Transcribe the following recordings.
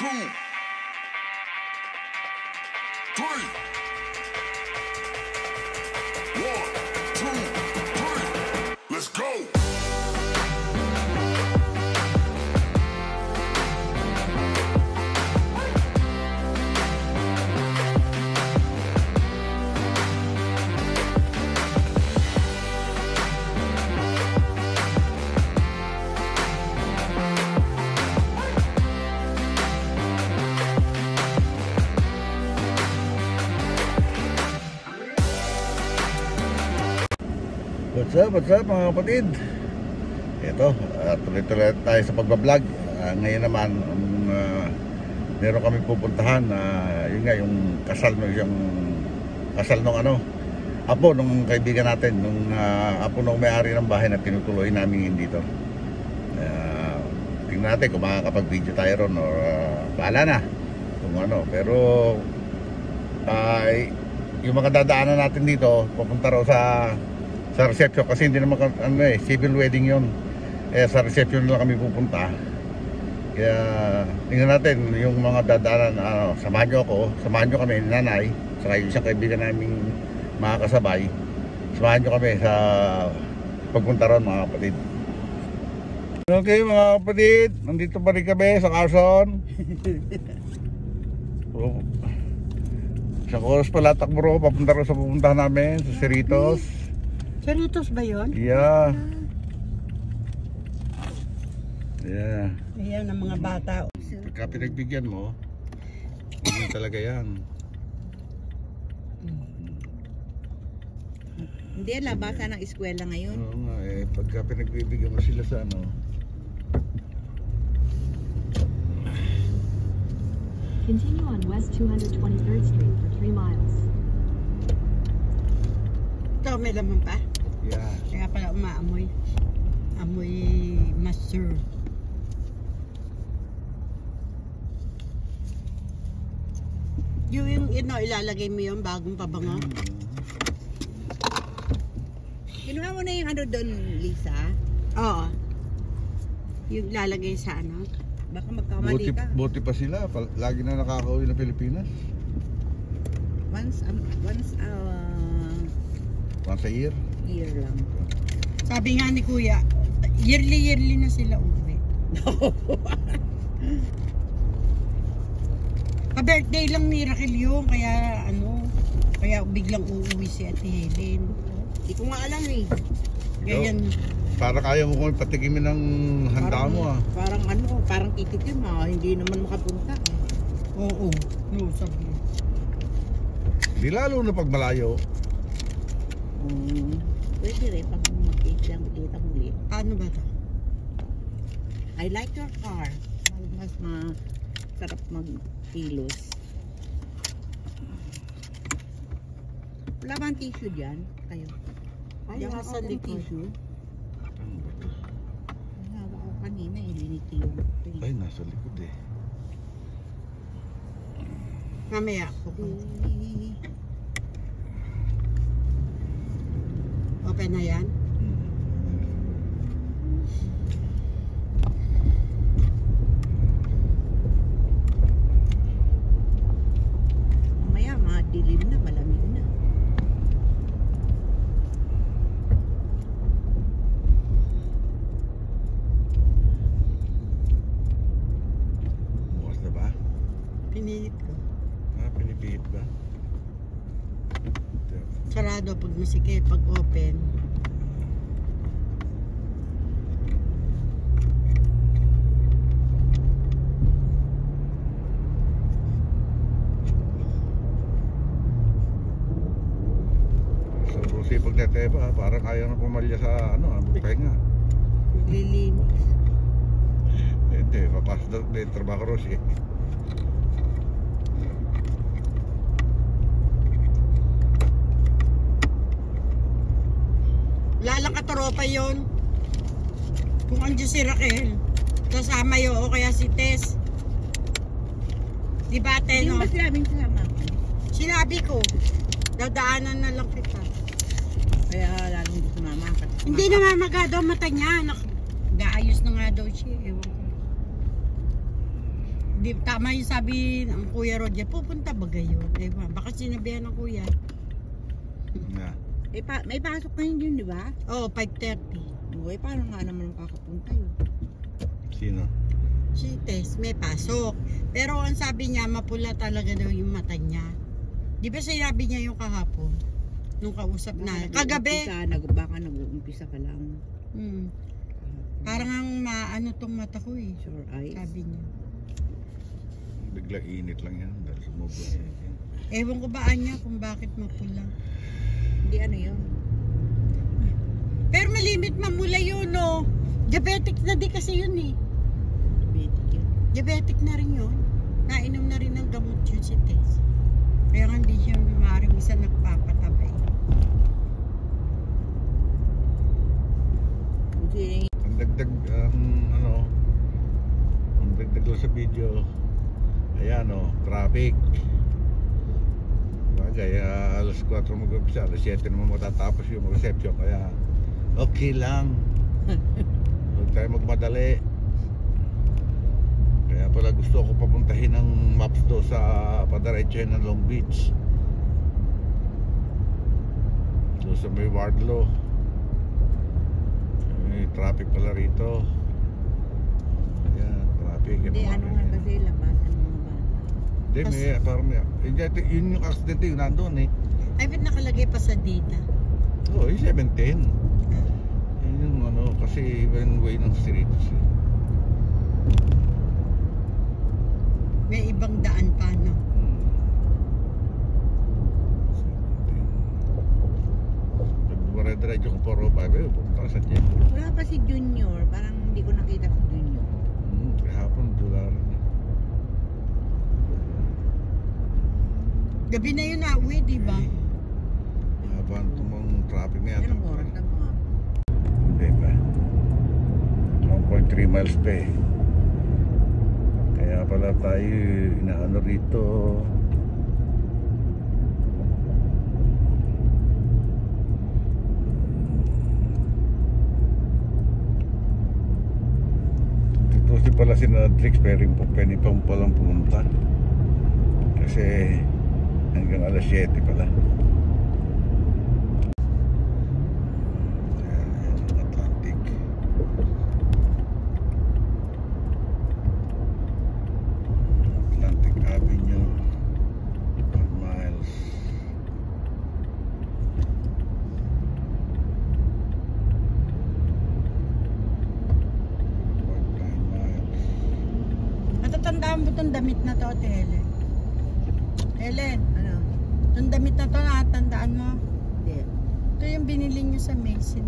Let's go. What's up mga kapatid? Ito, tuloy-tuloy tayo sa pagbablog. Ngayon naman, meron kami pupuntahan. Yun nga, yung kasal nung apo nung kaibigan natin, nung apo nung may-ari ng bahay na tinutuloy namin dito. Tingnan natin kung makakapag-video tayo ron or bahala na kung ano. Pero yung mga dadaanan natin dito, pupunta raw sa reception kasi hindi naman civil wedding yun. Sa reception lang kami pupunta. Kaya tingnan natin yung mga dadaanan. Samahan nyo kami, nanay, saka yung isang kaibigan naming mga kasabay. Samahan nyo kami sa pagpunta ron mga kapatid. Okay mga kapatid, nandito pa rin kami sa Carson. Isang oras pala takbo ro, papunta rin sa pupuntahan namin sa Cerritos. Cerritos ba yun? Yeah. Yeah. Ayan ang mga bata. Pagka pinagbigyan mo, yun talaga yan. Hindi, labasan ng eskwela ngayon. Oo nga pagka pinagbibigyan mo sila sa Continue on West 223rd Street for 3 miles. Ito, may laman pa? Yeah. Kaya pala umaamoy. Amoy master. Yung ilalagay mo yung bagong pabango? Kinuha mo na yung ano doon, Lisa? Oo. Yung lalagay sa Baka magkamali ka. Buti pa sila, lagi na nakaka-uwi ng Pilipinas. Once a year lang. Sabi nga ni Kuya, yearly na sila uwi. Pa-birthday lang ni Raquel yun, kaya biglang uuwi si Ate Helen. Hindi ko nga alam eh. Ganyan. Parang ayaw mo kung patikimin ng handa mo Parang titikim hindi naman makapunta. Oo. No, sabi. Di lalo na pag malayo. Pwede rin pag makikita muli. Ano ba ito? I like your car. Mas masarap mag-kilos. Wala ba ang tissue dyan? Kayo? Yung wala sa akong likod. tissue. Hinawa ko kanina, liniti yung Ay, nasa likod eh. Mamaya ako. Open na yan? Mamaya, madilim na, malamig na. Bukas na ba? Pinihit ko. Pinipihit ba? Sarado pag masikip, pag open. So, sipag na teba, parang ayaw na pumalya sa pahinga. Maglilinis. Hindi, papasok na yung trabaho ro siya. Lalang katoropa yon. Kung andyan si Raquel, kasama yun o kaya si Tess. Di ba, Ate, Hindi no? mo ba sinabing sama? Sinabi ko, dadaanan na lang kita. Kaya lalo hindi sumama. Hindi namamaga daw mata niya. Gaayos na nga daw siya. Ewan ko. Di, tama yung sabi ng Kuya Roger, pupunta ba gayon? Diba? Baka sinabihan ng Kuya. Na. May pasok na yun, di ba? Oo, 5:30. Buhay, paano nga naman kakapunta yun? Sino? Si Tess, may pasok. Pero ang sabi niya, mapula talaga daw yung mata niya. Di ba sinabi niya yung kahapon? Nung kausap na. Kagabi. Baka nag-uumpisa ka lang. Parang ang maano tong mata ko eh. Sure eyes. Sabi niya. Bigla init lang yan dahil sumubok. Ewan ko ba niya kung bakit mapula. Hindi ano yun. Pero malimit mamula yun, no? Diabetic na di kasi yun eh. Diabetic yun. Diabetic na rin yun. Nainom na rin ng gamot yun si Tess. Kaya nga hindi siya maaaring isa nagpapatabay. Buti Ang dagdag, ang dagdag lang sa video, ayan traffic. Bagay, alas 4 mag-umpisa, alas 7 naman matatapos yung reception, kaya okay lang. Huwag tayo magmadali. Kaya pala gusto ko papuntahin ng maps do sa padaretsahin ng Long Beach. So sa may Wardlow. May traffic pala rito. Ayan, traffic. Hindi, ano nga kasi labasan ng mga bata. Hindi, may parang may yun yung accident yung nandun eh. Ay, ba't nakalagay pa sa data? Oo, yung 710. Yun yung kasi ibang way ng street eh. May ibang daan pa, no? Nagmare-diretso ko 405, pupunta ka sa Jet. Wala pa si Junior. Parang hindi ko nakita si Junior. Kahapon, $1. Gabi na yun uwi, di ba? Habang tumang traffic na yan. Anong oras na mga? Hindi pa. 1.3 miles pa eh. Kaya pala tayo inaano rito. Dito si pala si Nadrix pero pwede pa palang pumunta. Kasi hanggang alas 7 pala. Atlantic. Atlantic Avenue 1 miles. Natatandaan mo itong damit na to, Ate Helen? Helen, Ano? itong damit na to, natatandaan mo? Hindi. Ito yung binili niyo sa Macy.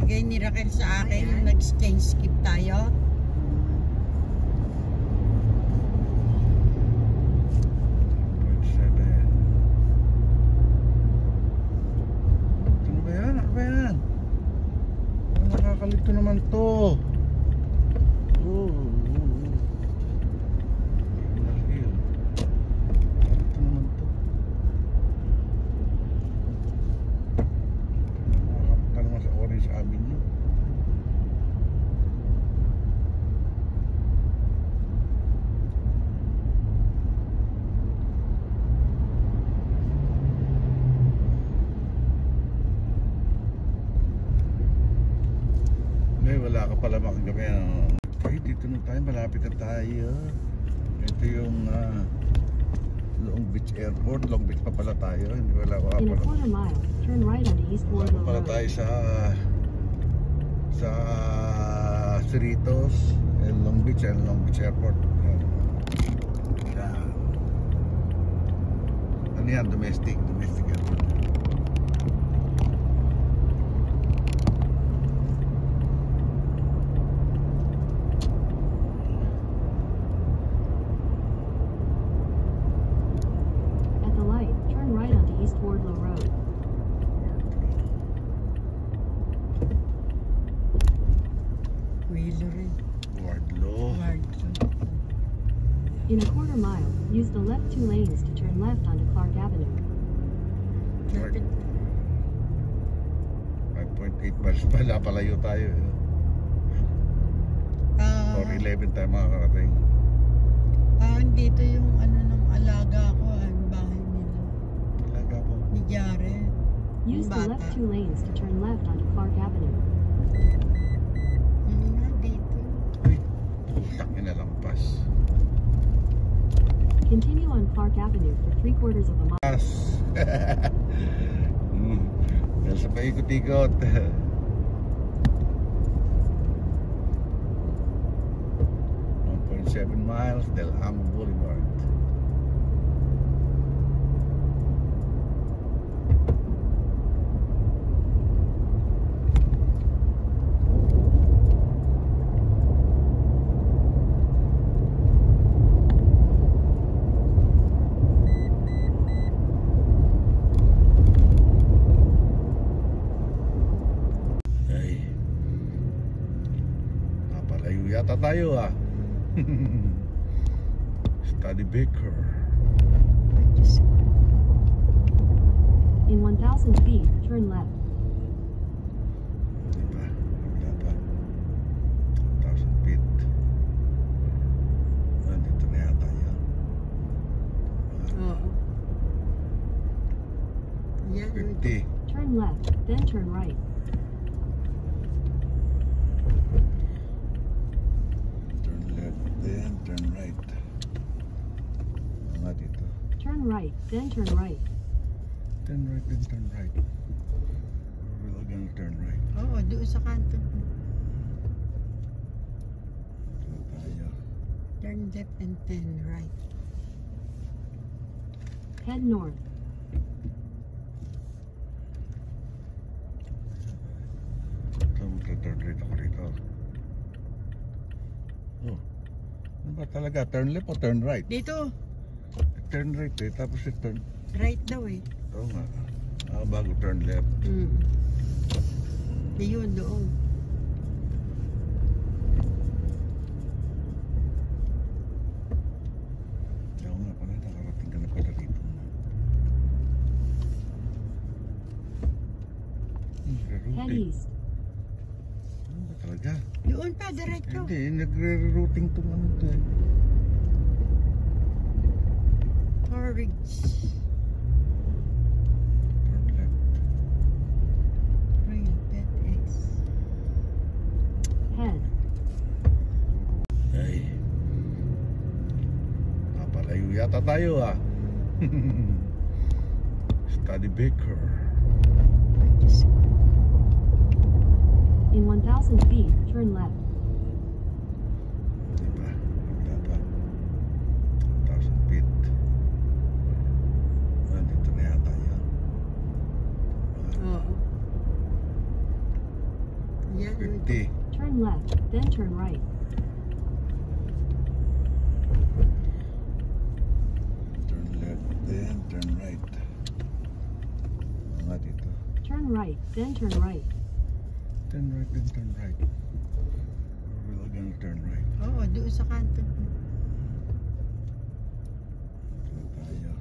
Bigay ni Raquel sa akin, Ayan. yung nag-exchange skip tayo. Ano ba yan? Ano ba yan? Nakakalito naman to. Ito naman to. Nakakapunta naman sa Orange Avenue. May wala ka pala makagabi. Okay, dito na tayo. Malapit na tayo. Ito yung Long Beach Airport. Long Beach pa pala tayo. Hindi wala ko In a pala. quarter mile, turn right onto East Wala Wardlow pala Road. tayo sa Cerritos and Long Beach Airport. Yan. Ano yan? Domestic airport. At the light, turn right onto East Wardlow Road. Wheeler rin. Wardlow. In a quarter mile, use the left 2 lanes to turn left onto Clark Avenue. Lapit. 5.8 miles pala. Palayo tayo. 4:11 tayo makakarating. Dito yung ano ng alaga ko, ang bahay nila. Talaga po. Ni Jared. Use the Bata. left 2 lanes to turn left onto Clark Avenue. Hindi nga dito. Uy, putang ina lampas. Continue on Clark Avenue for 3/4 of a mile. Pas. Dahil sa paikot-ikot. 1.7 miles Del Amo Boulevard. Ay, papalayo yata tayo ah. Study Baker. In 1,000 feet, turn left. Diba? Wala pa. 1,000 feet. Dito na yata yun. Oo. Yan. 50. Turn left, then turn right. Turn left, then turn right. Nga dito. Turn right, then turn right. Turn right, then turn right. We're gonna turn right. Oo, doon sa kanto. Dito tayo. Turn left and then right. Head north. So, magta-turn right ako rito. Oh. Ano ba talaga? Turn left o turn right? Dito, Turn right eh, tapos turn. right daw eh. Oo nga. Bago turn left. Yun, doon. Oo nga pala, nakarating ka na pala rito. Head Rerouting. east. Ano ba talaga? Doon pa, diretso. Hindi, nagre-rerouting tong ano to eh. Porridge. Turn left. Real Pet X. Head. Ay. Papalayo yata tayo ah. Study Baker. In 1,000 feet, turn left. Diba? Wala pa. 1,000 feet. Dito na yata yun. Oo. Yan. 50. Turn left, then turn right. Turn left, then turn right. Nga dito. Turn right, then turn right. Turn right, then turn right. We're gonna turn right. Oo, doon sa kanto. Dito tayo.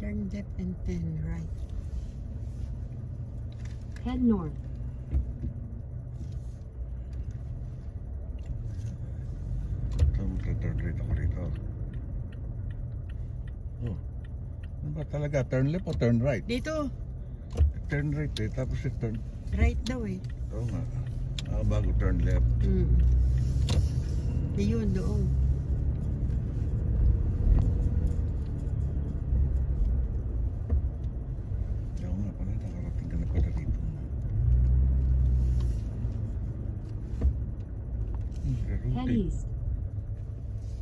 Turn left and then right. Head north. So, magta-turn right ako rito. Oh. Ano ba talaga? Turn left o turn right? Dito, Turn right eh, tapos turn. right daw eh. Oo nga. Bago turn left. Yun, doon. Oo nga pala, nakarating ka na pala rito. Head Rerouting. east.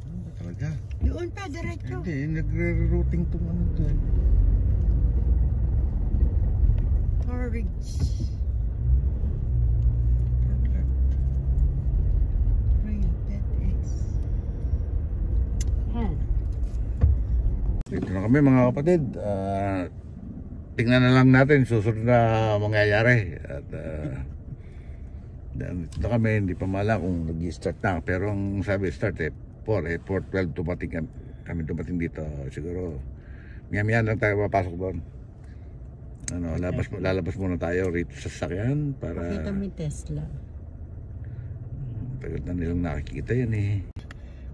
Ano ba talaga? Doon pa, diretso. Hindi, nagre-rerouting tong ano to eh. Porridge. Turn left. Real Pet X. Head. Dito na kami mga kapatid. Tingnan na lang natin susunod na mangyayari. At dito na kami, hindi pa mala kung nag-start na. Pero ang sabi start 4:12 dumating kami dumating dito. Siguro maya-maya lang tayo papasok doon. Lalabas muna tayo rito sa sasakyan para Kita mo yung Tesla. Tagal na nilang nakikita yan eh.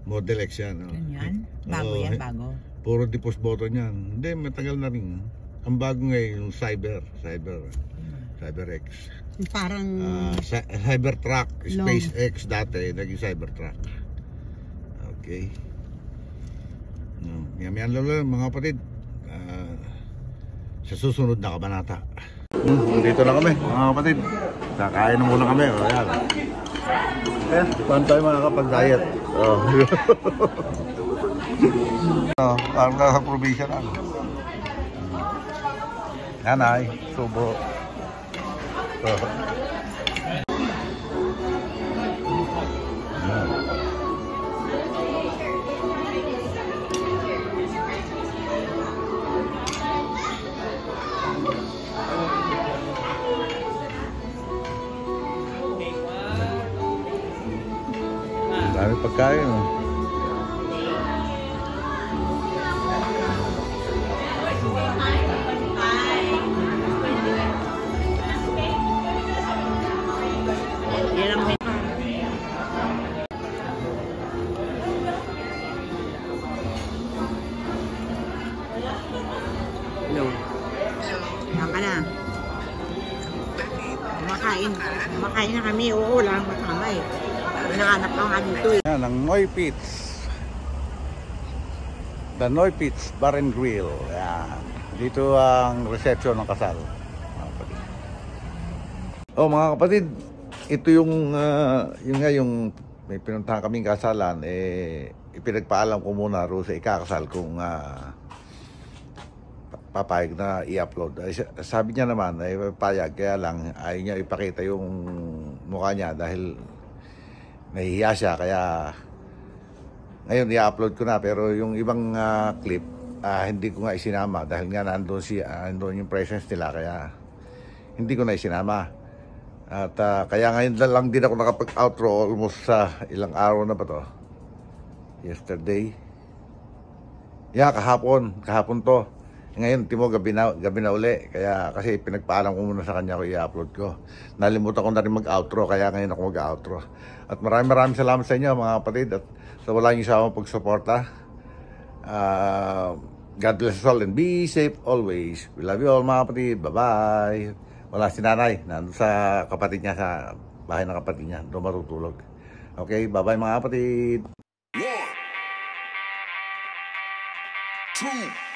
Model X yan. Oh. Ganyan? Bago Oo, yan, eh. bago. Puro deposit button yan. Hindi, matagal na rin. Ang bago ngayon yung Cyber X. Parang Cybertruck, Long. SpaceX dati, naging Cybertruck. Okay. Yan lalo mga kapatid. Sa susunod na kabanata. Dito na kami mga kapatid. Kakain na muna kami. Ayan. Paano tayo makakapag-diet? Oh. Parang nasa probinsya na. Nanay, subo. Dami pagkain. Oh. Yan ang may... Hello. Saan ka na? Kumakain na kami. Oo, lang matama eh. Hinahanap lang nga dito eh. Yan, ang Noy Pits. The Noy Pits Bar and Grill. Yan. Dito ang reception ng kasal. Oh mga kapatid, ito yung yung may pinuntahan kaming kasalan, ipinagpaalam ko muna ro sa ikakasal kung papayag na i-upload. Sabi niya naman ay papayag, kaya lang ayaw niya ipakita yung mukha niya dahil nahihiya siya, kaya ngayon i-upload ko na, pero yung ibang clip hindi ko nga isinama dahil nga nandun yung presence nila, kaya hindi ko na isinama. At kaya ngayon lang din ako nakapag-outro almost sa ilang araw na ba to? Yesterday. Yeah, kahapon to. Ngayon, timo gabi na uli. Kaya kasi pinagpaalam ko muna sa kanya ko i-upload ko. Nalimutan ko na rin mag-outro, kaya ngayon ako mag-outro. At maraming salamat sa inyo mga kapatid. At sa wala niyo sa akong pagsuporta. God bless us all and be safe always. We love you all mga kapatid. Bye-bye. Wala si nanay, nandun sa kapatid niya, sa bahay ng kapatid niya, doon matutulog. Okay, bye-bye mga kapatid. 1, 2